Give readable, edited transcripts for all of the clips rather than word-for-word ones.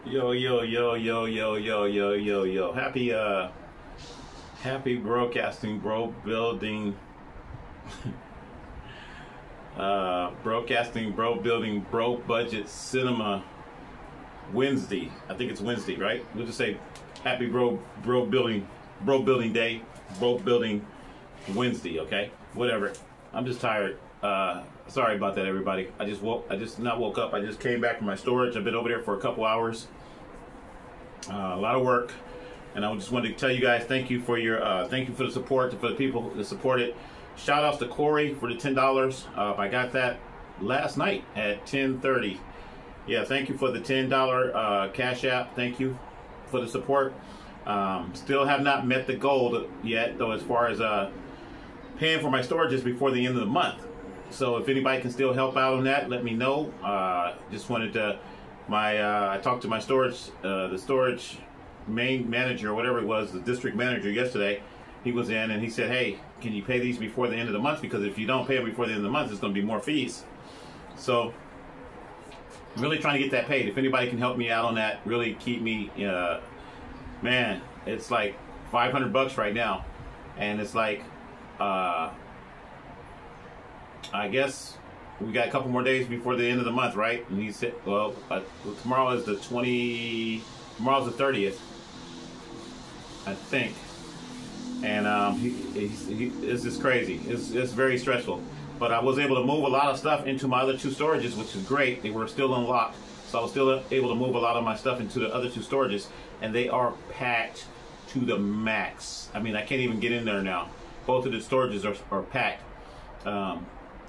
Yo, yo, yo, yo, yo, yo, yo, yo, yo. Happy broadcasting, bro, building, broadcasting, bro, building, bro, budget, cinema, Wednesday. I think it's Wednesday, right? We'll just say happy bro building day, bro building Wednesday, okay? Whatever. I'm just tired. Sorry about that, everybody. I just not woke up. I just came back from my storage. I've been over there for a couple hours. A lot of work, and I just wanted to tell you guys thank you for your thank you for the support, for the people that supported. Shout outs to Cory for the $10. I got that last night at 10:30. Yeah, thank you for the $10 Cash App. Thank you for the support. Still have not met the goal yet, though, as far as paying for my storages before the end of the month. So if anybody can still help out on that, let me know. Just wanted to, I talked to my the storage main manager, or whatever it was, the district manager yesterday. He was in and he said, hey, can you pay these before the end of the month? Because if you don't pay them before the end of the month, it's going to be more fees. So I'm really trying to get that paid. If anybody can help me out on that, really keep me, man, it's like $500 right now. And it's like, I guess we got a couple more days before the end of the month, right? And he said, well, tomorrow is tomorrow's the 30th, I think. And it's just crazy. It's very stressful. But I was able to move a lot of stuff into my other two storages, which is great. They were still unlocked. So I was still able to move a lot of my stuff into the other two storages. And they are packed to the max. I mean, I can't even get in there now. Both of the storages are packed.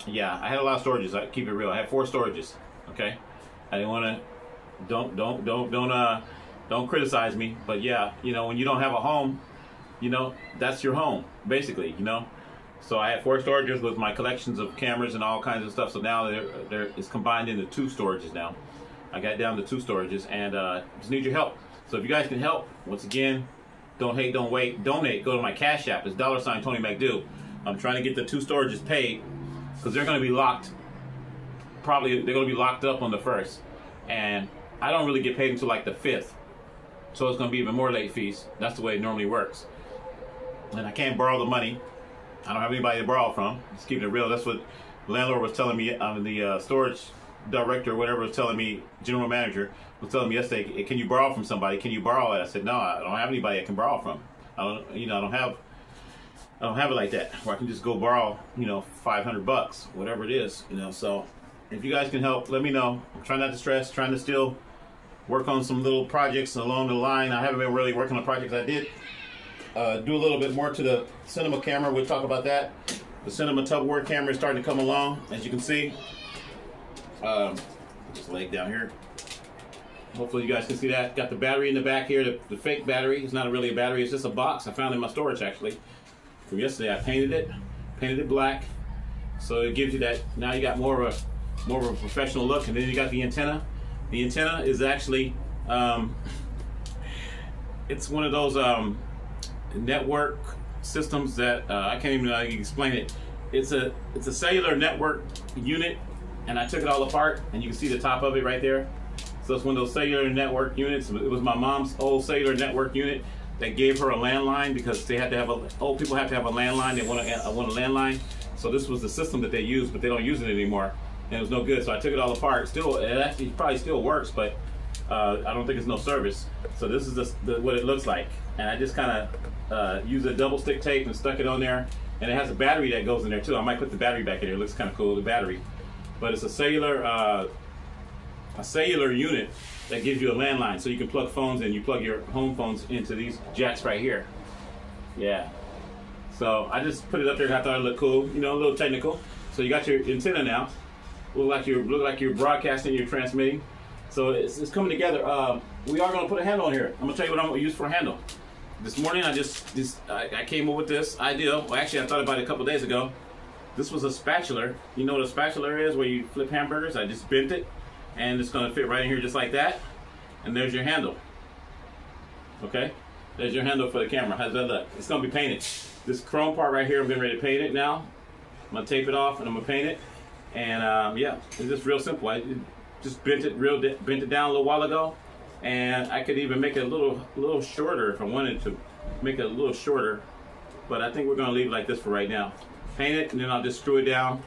Yeah, I had a lot of storages. I keep it real. I had 4 storages. Okay, I didn't want to. Don't criticize me. But yeah, you know, when you don't have a home, you know, that's your home basically. You know, so I had 4 storages with my collections of cameras and all kinds of stuff. So now it's combined into 2 storages now. I got down to 2 storages, and just need your help. So if you guys can help, once again, don't hate, don't wait, donate. Go to my Cash App. It's $Tony McDew. I'm trying to get the 2 storages paid, because they're going to be locked. Probably they're going to be locked up on the 1st, and I don't really get paid until like the 5th, so it's going to be even more late fees. That's the way it normally works. And I can't borrow the money. I don't have anybody to borrow from. Just keeping it real. That's what the landlord was telling me. The storage director, or whatever, was telling me. General manager was telling me yesterday, can you borrow from somebody? Can you borrow it? I said, no, I don't have anybody I can borrow from. I don't have it like that where I can just go borrow, you know, $500, whatever it is, you know. So if you guys can help, let me know. I'm trying not to stress, trying to still work on some little projects along the line. I haven't been really working on projects. I did do a little bit more to the cinema camera. We'll talk about that. The cinema tugboard camera is starting to come along, as you can see. Just lay it down here. Hopefully you guys can see that. Got the battery in the back here, the fake battery. It's not really a battery, it's just a box I found in my storage actually. From yesterday, I painted it black, so it gives you that. Now you got more of a professional look. And then you got the antenna. The antenna is actually, it's one of those network systems that I can't even explain it. It's a cellular network unit, and I took it all apart, and you can see the top of it right there. So it's one of those cellular network units. It was my mom's old cellular network unit that gave her a landline, because they had to have old people have to have a landline. They want a landline. So this was the system that they used, but they don't use it anymore, and it was no good. So I took it all apart. Still, it actually probably still works, but I don't think it's no service. So this is what it looks like, and I just kind of used a double stick tape and stuck it on there, and it has a battery that goes in there too. I might put the battery back in there. It looks kind of cool, the battery, but it's a cellular unit that gives you a landline, so you can plug phones in. You plug your home phones into these jacks right here. Yeah. So I just put it up there. I thought it looked cool, you know, a little technical. So you got your antenna now. Look like you're broadcasting, you're transmitting. So it's coming together. We are going to put a handle on here. I'm going to tell you what I'm going to use for a handle. This morning I came up with this idea. Well, actually I thought about it a couple days ago. This was a spatula. You know what a spatula is, where you flip hamburgers? I just bent it, and it's going to fit right in here just like that. And there's your handle. Okay? There's your handle for the camera. How's that look? It's going to be painted. This chrome part right here, I'm getting ready to paint it now. I'm going to tape it off, and I'm going to paint it. And yeah, it's just real simple. I just bent it down a little while ago, And I could even make it a little shorter if I wanted to make it a little shorter. But I think we're gonna leave it like this for right now. Paint it, and then I'll just screw it down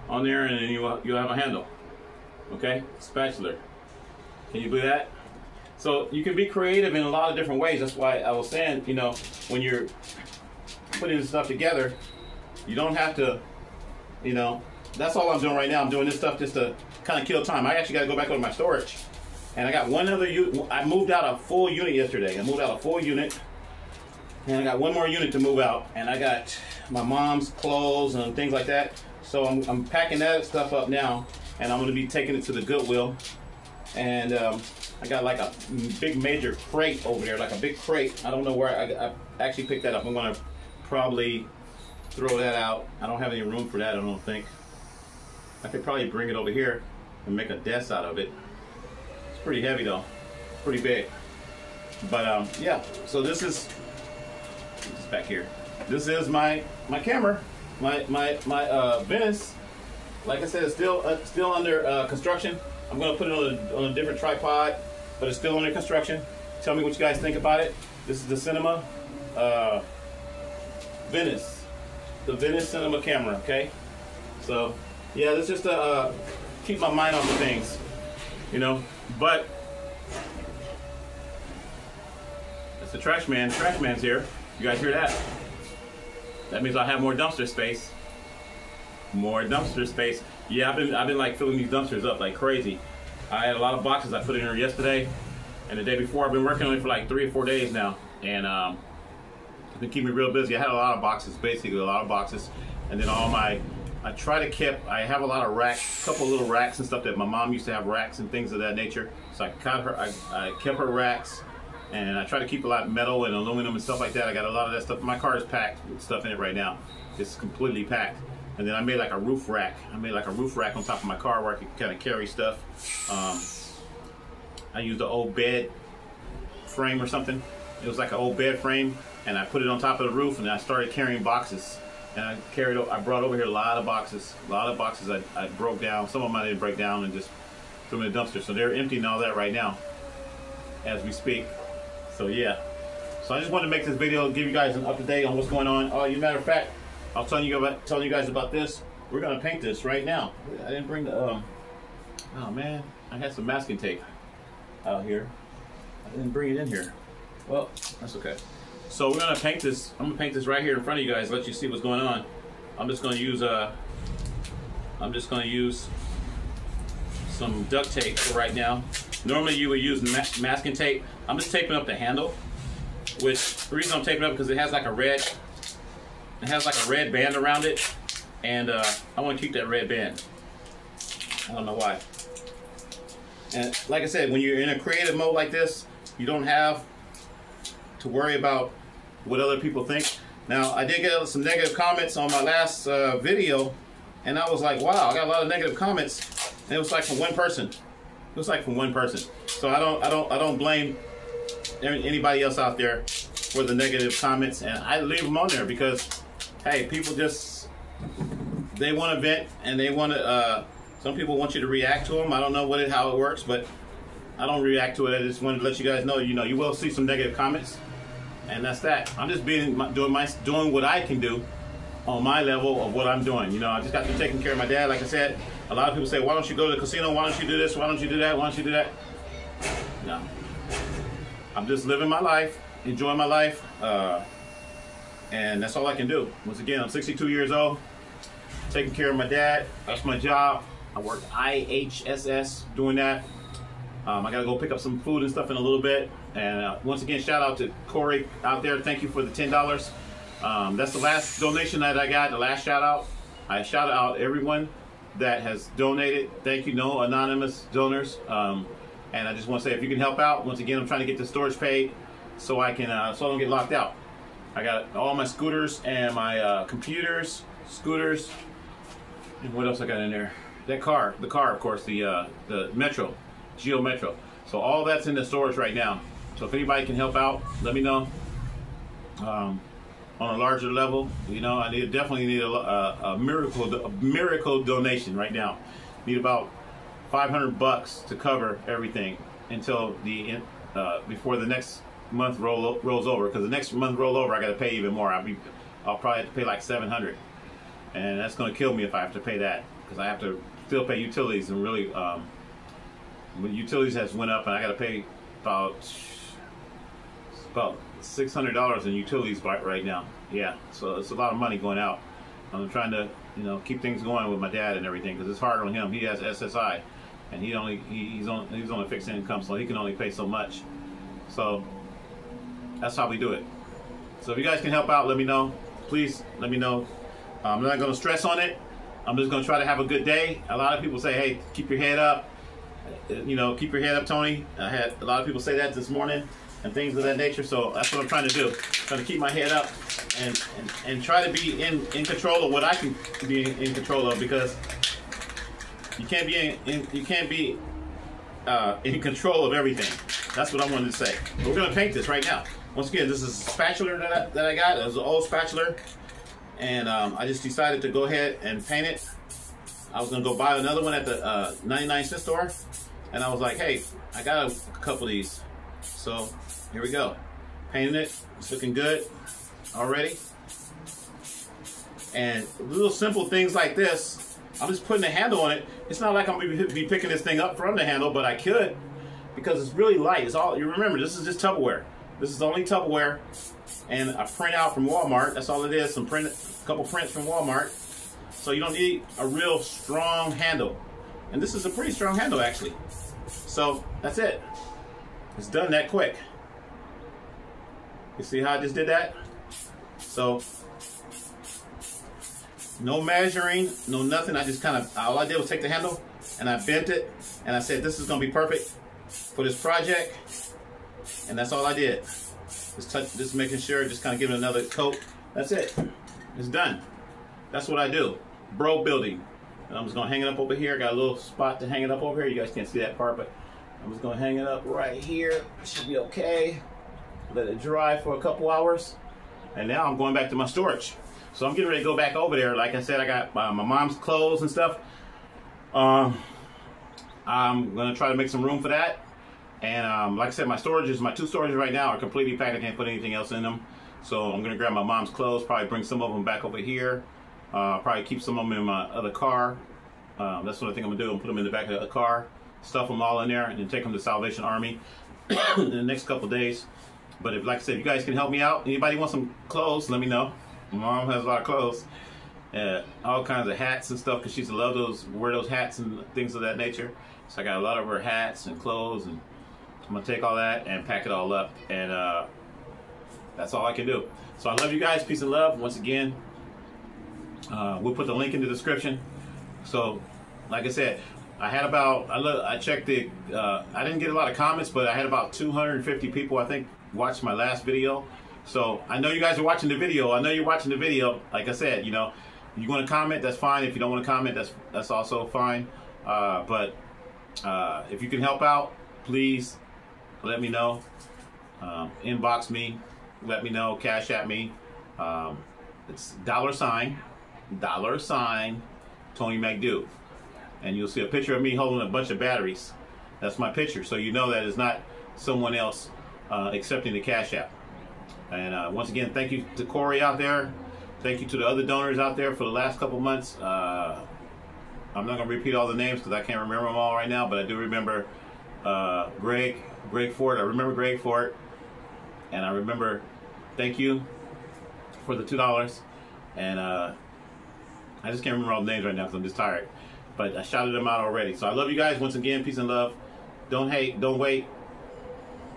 on there, and then you'll have a handle. Okay, spatula. Can you believe that? So you can be creative in a lot of different ways. That's why I was saying, you know, when you're putting this stuff together, you don't have to, you know, that's all I'm doing right now. I'm doing this stuff just to kind of kill time. I actually got to go back over my storage. And I got one other unit. I moved out a full unit yesterday. I moved out a full unit. And I got one more unit to move out. And I got my mom's clothes and things like that. So I'm packing that stuff up now. And I'm going to be taking it to the Goodwill. And I got like a big major crate over there, like a big crate. I don't know where I actually picked that up. I'm going to probably throw that out. I don't have any room for that, I don't think. I could probably bring it over here and make a desk out of it. It's pretty heavy though, pretty big. But yeah, so this is back here. This is my camera, my Venice. Like I said, it's still under construction. I'm gonna put it on a different tripod, but it's still under construction. Tell me what you guys think about it. This is the Cinema Venice, the Venice Cinema camera. Okay, so yeah, let's just keep my mind on the things, you know. But it's the trash man. Trash man's here. You guys hear that? That means I have more dumpster space. More dumpster space. Yeah, I've been like filling these dumpsters up like crazy. I had a lot of boxes I put in here yesterday and the day before. I've been working on it for like 3 or 4 days now, and it's been keeping me real busy. I had a lot of boxes, basically a lot of boxes, and then I have a lot of racks, a couple little racks and stuff that my mom used to have, racks and things of that nature. So I kept her racks, and I try to keep a lot of metal and aluminum and stuff like that. I got a lot of that stuff. My car is packed with stuff in it right now. It's completely packed. And then I made like a roof rack. I made like a roof rack on top of my car where I could kind of carry stuff. I used an old bed frame or something. It was like an old bed frame, and I put it on top of the roof, and I started carrying boxes. And I brought over here a lot of boxes. I broke down. Some of them I didn't break down and just threw them in the dumpster. So they're emptying all that right now as we speak. So yeah. So I just wanted to make this video, give you guys an up-to-date on what's going on. Oh, as a matter of fact, I was telling you guys about this. We're gonna paint this right now. I didn't bring the oh man, I had some masking tape out here. I didn't bring it in here. Well, that's okay. So we're gonna paint this. I'm gonna paint this right here in front of you guys, let you see what's going on. I'm just gonna use some duct tape for right now. Normally you would use masking tape. I'm just taping up the handle, which the reason I'm taping up because it has like a red band around it, and I want to keep that red band. I don't know why. And like I said, when you're in a creative mode like this, you don't have to worry about what other people think. Now, I did get some negative comments on my last video, and I was like, wow, I got a lot of negative comments, and it was like from one person. It was like from one person. So I don't blame anybody else out there for the negative comments, and I leave them on there because, hey, people they want to vent, and they want to, some people want you to react to them. I don't know how it works, but I don't react to it. I just wanted to let you guys know, you will see some negative comments, and that's that. I'm just doing what I can do on my level of what I'm doing. You know, I just got to taking care of my dad. Like I said, a lot of people say, why don't you go to the casino? Why don't you do this? Why don't you do that? Why don't you do that? No. I'm just living my life, enjoying my life, and that's all I can do. Once again, I'm 62 years old, taking care of my dad. That's my job. I work IHSS doing that. I gotta go pick up some food and stuff in a little bit. And once again, shout out to Cory out there. Thank you for the $10. That's the last donation that I got, the last shout out. I shout out everyone that has donated. Thank you, no anonymous donors. And I just want to say, if you can help out, once again, I'm trying to get the storage paid so I can, so I don't get locked out. I got all my scooters and my computers, scooters, and what else I got in there? The car, of course, the Metro, Geo Metro. So all that's in the storage right now. So if anybody can help out, let me know. On a larger level, you know, I definitely need a miracle donation right now. Need about $500 to cover everything. until the before the next month rolls over, because the next month roll over I got to pay even more. I'll probably have to pay like $700, and that's going to kill me if I have to pay that, because I have to still pay utilities, and really when utilities has went up, and I got to pay about $600 in utilities right now. Yeah, so it's a lot of money going out. I'm trying to, you know, keep things going with my dad and everything, because it's hard on him. He has SSI, and he's on a fixed income, so he can only pay so much. So that's how we do it. So if you guys can help out, let me know. Please let me know. I'm not going to stress on it. I'm just going to try to have a good day. A lot of people say, hey, keep your head up. You know, keep your head up, Tony. I had a lot of people say that this morning and things of that nature. So that's what I'm trying to do. I'm trying to keep my head up and try to be in control of what I can be in control of, because you can't be in control of everything. That's what I wanted to say. We're going to paint this right now. Once again, this is a spatula that I got. It was an old spatula, and I just decided to go ahead and paint it. I was going to go buy another one at the 99-cent store, and I was like, hey, I got a couple of these. So here we go. Painting it. It's looking good already. And little simple things like this, I'm just putting a handle on it. It's not like I'm going to be picking this thing up from the handle, but I could, because it's really light. It's all, you remember, this is just Tupperware. This is only Tupperware, and a printout from Walmart. That's all it is. A couple prints from Walmart. So you don't need a real strong handle. And this is a pretty strong handle, actually. So that's it. It's done that quick. You see how I just did that? So no measuring, no nothing. I just kind of, all I did was take the handle and I bent it, and I said, this is going to be perfect for this project. And that's all I did. Just making sure, just kind of giving it another coat. That's it. It's done. That's what I do. Bro building. And I'm just going to hang it up over here. Got a little spot to hang it up over here. You guys can't see that part, but I'm just going to hang it up right here. Should be okay. Let it dry for a couple hours. And now I'm going back to my storage. So I'm getting ready to go back over there. Like I said, I got my mom's clothes and stuff. I'm going to try to make some room for that. And like I said, my two storages right now are completely packed. I can't put anything else in them. So I'm going to grab my mom's clothes, probably bring some of them back over here. Probably keep some of them in my other car. That's what I think I'm going to do. I'm put them in the back of the car, stuff them all in there, and then take them to Salvation Army in the next couple days. But if, like I said, if you guys can help me out, anybody want some clothes, let me know. My mom has a lot of clothes. All kinds of hats and stuff, because she used to love wear those hats and things of that nature. So I got a lot of her hats and clothes, and I'm going to take all that and pack it all up. And that's all I can do. So I love you guys. Peace and love. Once again, we'll put the link in the description. So, like I said, I checked the, I didn't get a lot of comments, but I had about 250 people, I think, watch my last video. So I know you guys are watching the video. I know you're watching the video. Like I said, you know, you want to comment, that's fine. If you don't want to comment, that's also fine. But if you can help out, please let me know. Inbox me, let me know, cash at me. It's $, Tony McDew. And you'll see a picture of me holding a bunch of batteries. That's my picture, so you know that it's not someone else accepting the cash app. And once again, thank you to Cory out there. Thank you to the other donors out there for the last couple months. I'm not going to repeat all the names because I can't remember them all right now, but I do remember Greg Ford. I remember Greg Ford. And I remember, thank you for the $2. And I just can't remember all the names right now because I'm just tired. But I shouted them out already. So I love you guys. Once again, peace and love. Don't hate, don't wait.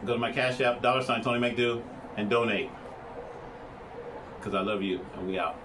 Go to my cash app, $, Tony McDew, and donate. Because I love you, and we out.